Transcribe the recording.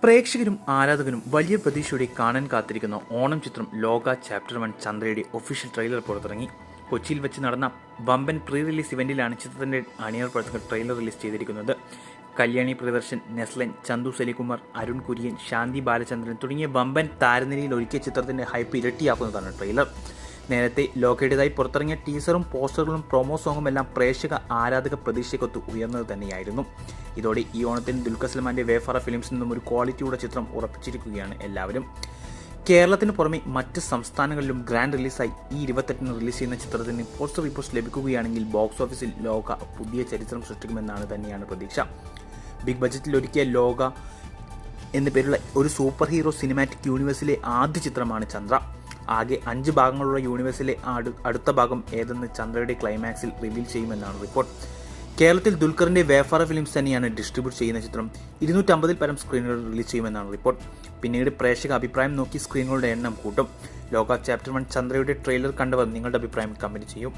പ്രേക്ഷകരും ആരാധകരും വലിയ പ്രതീക്ഷയോടെ കാണാൻ കാത്തിരിക്കുന്ന ഓണം ചിത്രം ലോക ചാപ്റ്റർ 1 ചന്ദ്രയുടെ ഒഫീഷ്യൽ ട്രെയിലർ പുറത്തിറങ്ങി. കൊച്ചിയിൽ വെച്ച് നടന്ന വമ്പൻ പ്രീ റിലീസ് ഇവന്റിലാണ് ചിത്രത്തിന്റെ അണിയർ പ്രവർത്തകർ ട്രെയിലർ റിലീസ് ചെയ്തിരിക്കുന്നത്. കല്യാണി പ്രിയദർശൻ, നെസ്ലൻ, ചന്തു സലികുമാർ, അരുൺ കുര്യൻ, ശാന്തി ബാലചന്ദ്രൻ തുടങ്ങിയ വമ്പൻ താരനിരയിൽ ഒരുക്കിയ ചിത്രത്തിന്റെ ഹൈപ്പ് ഇരട്ടിയാക്കുന്നതാണ് ട്രെയിലർ. നേരത്തെ ലോകയുടേതായി പുറത്തിറങ്ങിയ ടീസറും പോസ്റ്ററുകളും പ്രൊമോ സോങ്ങും എല്ലാം പ്രേക്ഷക ആരാധക പ്രതീക്ഷയ്ക്കൊത്ത് ഉയർന്നത് തന്നെയായിരുന്നു. ഇതോടെ ഈ ഓണത്തിന് ദുൽഖർ സൽമാന്റെ വേഫാറ ഫിലിംസിൽ നിന്നും ഒരു ക്വാളിറ്റിയുടെ ചിത്രം ഉറപ്പിച്ചിരിക്കുകയാണ് എല്ലാവരും. കേരളത്തിന് പുറമെ മറ്റ് സംസ്ഥാനങ്ങളിലും ഗ്രാൻഡ് റിലീസായി ഈ 28-ന് റിലീസ് ചെയ്യുന്ന ചിത്രത്തിന് പോസ്റ്റർ റിപ്പോർട്ട്സ് ലഭിക്കുകയാണെങ്കിൽ ബോക്സ് ഓഫീസിൽ ലോക പുതിയ ചരിത്രം സൃഷ്ടിക്കുമെന്നാണ് തന്നെയാണ് പ്രതീക്ഷ. ബിഗ് ബജറ്റിൽ ഒരുക്കിയ ലോക എന്ന പേരുള്ള ഒരു സൂപ്പർ ഹീറോ സിനിമാറ്റിക് യൂണിവേഴ്സിലെ ആദ്യ ചിത്രമാണ് ചന്ദ്ര. ആകെ 5 ഭാഗങ്ങളുള്ള യൂണിവേഴ്സിലെ അടുത്ത ഭാഗം ഏതെന്ന് ചന്ദ്രയുടെ ക്ലൈമാക്സിൽ റിവീൽ ചെയ്യുമെന്നാണ് റിപ്പോർട്ട്. കേരളത്തിൽ ദുൽഖറിന്റെ വേഫാറ ഫിലിംസ് തന്നെയാണ് ഡിസ്ട്രിബ്യൂട്ട് ചെയ്യുന്ന ചിത്രം. 250-ൽ പരം സ്ക്രീനുകൾ റിലീസ് ചെയ്യുമെന്നാണ് റിപ്പോർട്ട്. പിന്നീട് പ്രേക്ഷക അഭിപ്രായം നോക്കി സ്ക്രീനുകളുടെ എണ്ണം കൂട്ടും. ലോക ചാപ്റ്റർ 1 ചന്ദ്രയുടെ ട്രെയിലർ കണ്ടവർ നിങ്ങളുടെ അഭിപ്രായം കമന്റ് ചെയ്യും.